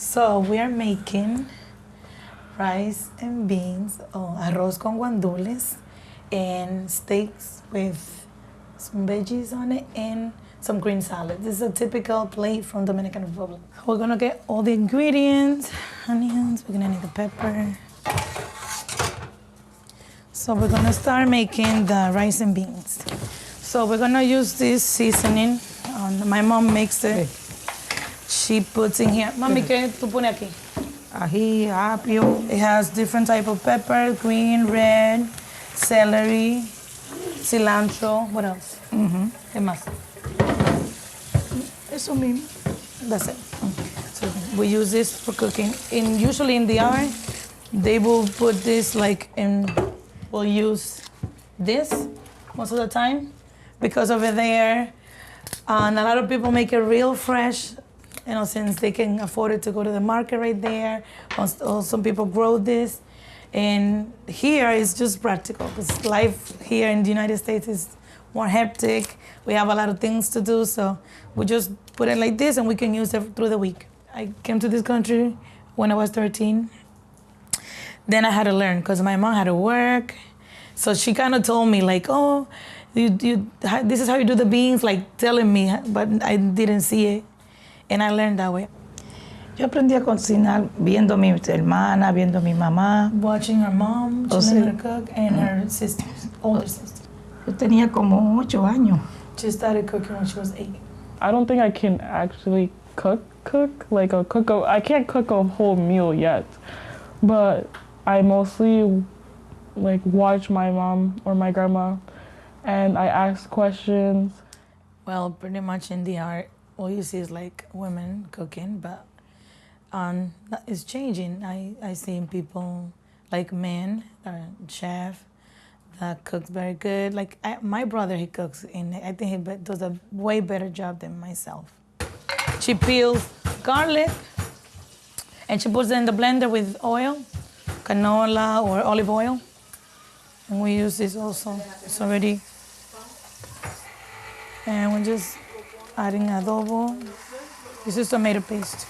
So we are making rice and beans, arroz con gandules, and steaks with some veggies on it and some green salad. This is a typical plate from Dominican Republic. We're gonna get all the ingredients, onions, we're gonna need the pepper. So we're gonna start making the rice and beans. So we're gonna use this seasoning. My mom makes it. She puts in here. Mami, ¿qué tú pones aquí? Ají, apio. It has different type of pepper, green, red, celery, cilantro. What else? ¿Qué más? Eso mismo. That's it. So we use this for cooking. Usually in the oven, they will put this we'll use this most of the time because over there, and a lot of people make it real fresh, since they can afford it to go to the market right there, or some people grow this. And here it's just practical because life here in the United States is more hectic. We have a lot of things to do, so we just put it like this and we can use it through the week. I came to this country when I was 13. Then I had to learn because my mom had to work. So she kind of told me this is how you do the beans, telling me, but I didn't see it. And I learned that way. Yo aprendí a cocinar viendo a mi hermana, viendo a mi mamá. Watching her mom, she learned how to cook, and her sisters, older sisters. Yo tenía como 8 años. She started cooking when she was 8. I don't think I can actually cook. I can't cook a whole meal yet, but I mostly watch my mom or my grandma, and I ask questions. Well, pretty much in the art, all you see is women cooking, but it's changing. I see people men, chef, that cooks very good. My brother, he cooks, and I think he does a way better job than myself. She peels garlic, and she puts it in the blender with oil, canola or olive oil. And we use this also. It's already. And we're just adding adobo. This is tomato paste.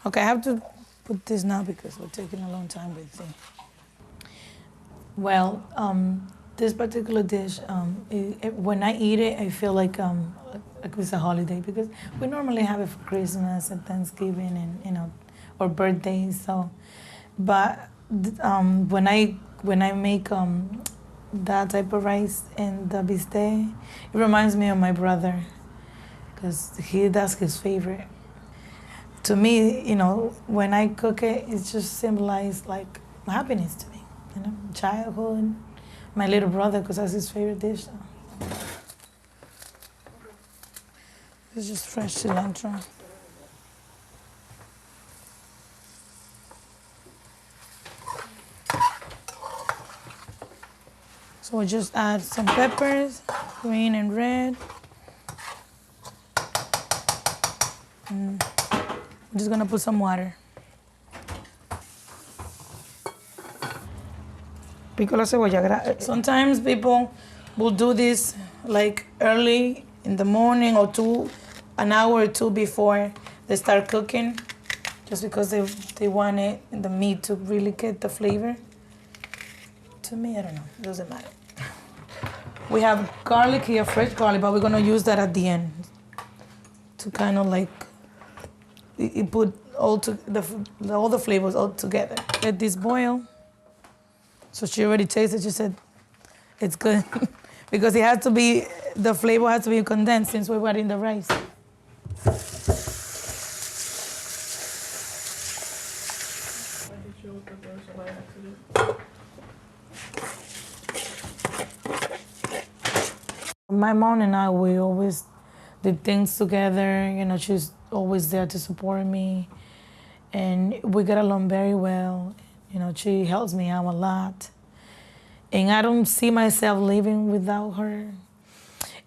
Okay, I have to put this now because we're taking a long time with it. Well, this particular dish, when I eat it, I feel like it's a holiday because we normally have it for Christmas and Thanksgiving and or birthdays. So, but when I make that type of rice and the bistec, it reminds me of my brother because that's his favorite. To me, when I cook it, it just symbolizes happiness to me, childhood, my little brother, because that's his favorite dish. So. It's just fresh cilantro. So we'll just add some peppers, green and red. And I'm just gonna put some water. Pico la cebolla. Sometimes people will do this early in the morning or an hour or two before they start cooking, just because they want the meat to really get the flavor. To me, I don't know, it doesn't matter. We have garlic here, fresh garlic, but we're gonna use that at the end to kind of put all the flavors all together. Let this boil. So she already tasted. She said it's good because the flavor has to be condensed since we're adding the rice. My mom and I, we always did things together. She's always there to support me. And we get along very well. She helps me out a lot. And I don't see myself living without her.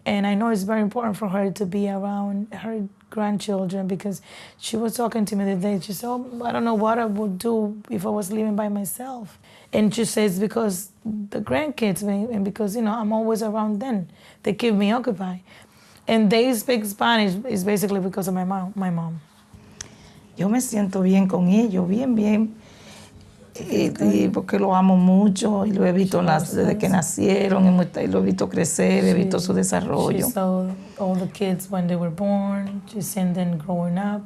And I know it's very important for her to be around her grandchildren because she was talking to me the other day. She said, I don't know what I would do if I was living by myself. And she says, because the grandkids, and because, I'm always around them, they keep me occupied. And they speak Spanish is basically because of my mom. Yo me siento bien con ellos, bien, bien. Y porque lo amo mucho y lo he visto desde que nacieron y lo he visto crecer, he visto su She desarrollo. saw all the kids when they were born. She's seen them growing up.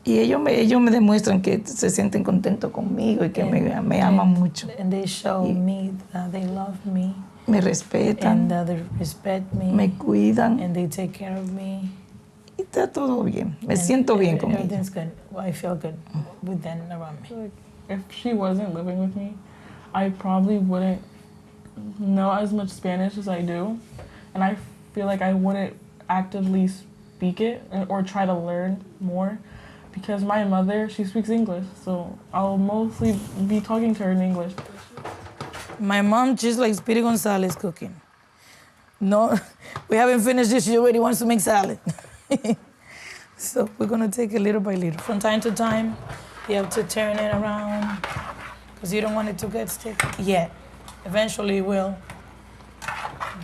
Y ellos me demuestran que se sienten contentos conmigo y que me aman mucho. And they show me that they love me. Me And respetan, that they respect me. me cuidan And they take care of me. y está todo bien. Me And siento bien con ellos. everything's good. I feel good with them around me. Like, if she wasn't living with me, I probably wouldn't know as much Spanish as I do. And I feel like I wouldn't actively speak it or try to learn more because my mother, she speaks English. So I'll mostly be talking to her in English. My mom, she's like Speedy Gonzalez cooking. No, we haven't finished this. She already wants to make salad. So we're gonna take it little by little. From time to time, you have to turn it around because you don't want it to get sticky yet. Eventually it will.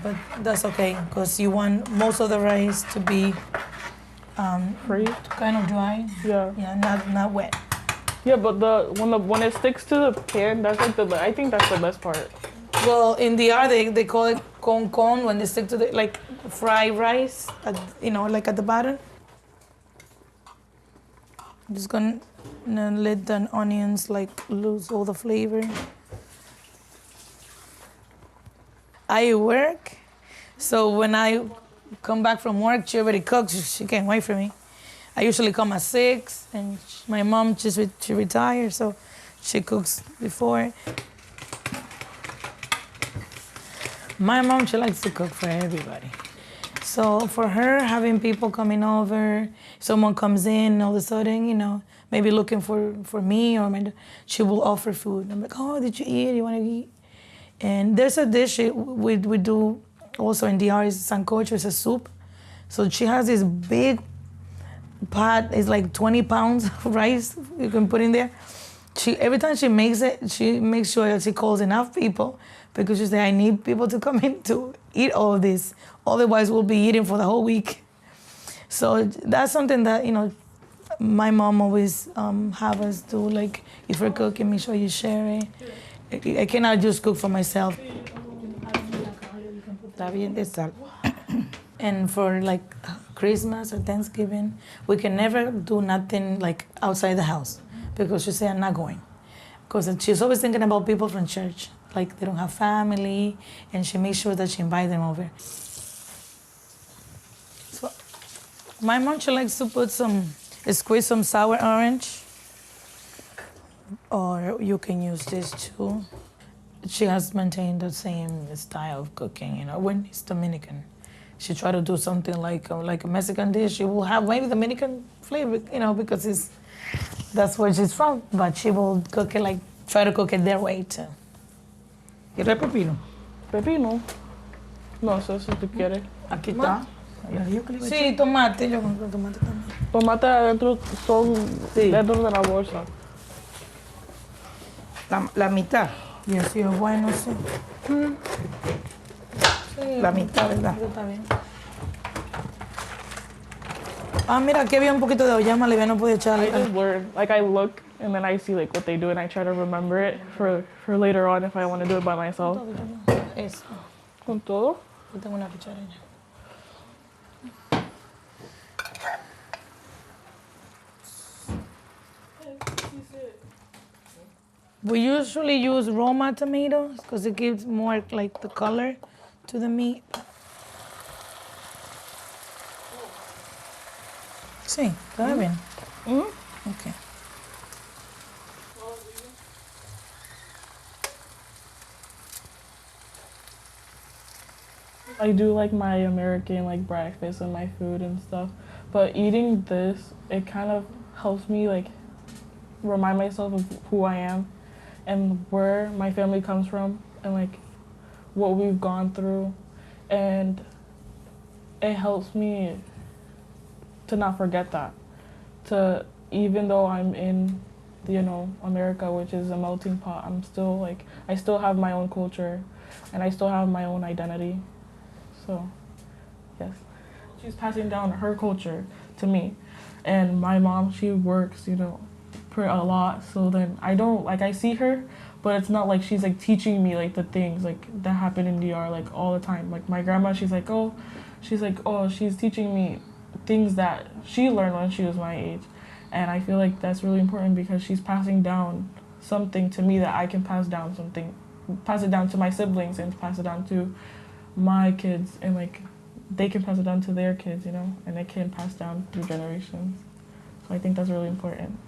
But that's okay because you want most of the rice to be Free? kind of dry. Yeah. Yeah, not wet. Yeah, but when it sticks to the pan, that's like I think that's the best part. Well, in the R, they call it con when they stick to the, like, fried rice, like at the bottom. I'm just gonna let the onions, like, lose all the flavor. I work, so when I come back from work, she already cooks. She can't wait for me. I usually come at 6, and my mom, she retired, so she cooks before. My mom, she likes to cook for everybody. So for her, having people coming over, someone comes in, all of a sudden, maybe looking for me, or she will offer food. I'm like, oh, did you eat? You want to eat? And there's a dish we do also in DR, is sancocho, it's a soup. So she has this big pot, it's like 20 pounds of rice you can put in there. Every time she makes it, she makes sure that she calls enough people because she says, I need people to come in to eat all of this. Otherwise, we'll be eating for the whole week. So that's something that, my mom always have us do. Like, if we're cooking, make sure you share it. I cannot just cook for myself. And for like Christmas or Thanksgiving, we can never do nothing like outside the house because she said, I'm not going. Because she's always thinking about people from church, like they don't have family, and she makes sure that she invites them over. So my mom, she likes to put squeeze some sour orange, or you can use this too. She has maintained the same style of cooking, when it's Dominican. She try to do something like a Mexican dish. She will have maybe Dominican flavor, because that's where she's from. But she will cook it try to cook it their way too. ¿Quieres pepino? Pepino? No sé si tú quieres. Aquí está. Sí, tomate. Yo compro tomate también. Tomate adentro son dentro de la bolsa. La mitad. Y así es bueno, sí. Sí, La mitad, ¿verdad? Está bien. Mira, aquí había un poquito de olla, más no pude echarle. I just learn. Like, I look and then I see like what they do and I try to remember it for later on if I want to do it by myself. Eso. Con todo? Yo tengo una cuchara ya. We usually use Roma tomatoes because it gives more like the color to the meat. Sí, está bien. Okay. I do like my American like breakfast and my food and stuff, but eating this, it kind of helps me like remind myself of who I am and where my family comes from and like what we've gone through, and it helps me to not forget that. To even though I'm in, America, which is a melting pot, I'm still like I still have my own culture, and I still have my own identity. So, yes. she's passing down her culture to me. And my mom, she works, you know, a lot. So then I don't, like, I see her, but it's not like she's like teaching me like the things like that happen in DR like all the time. Like my grandma, she's teaching me things that she learned when she was my age. And I feel like that's really important because she's passing down something to me that I can pass it down to my siblings and pass it down to my kids, and like they can pass it down to their kids, you know, and it can pass down through generations. So I think that's really important.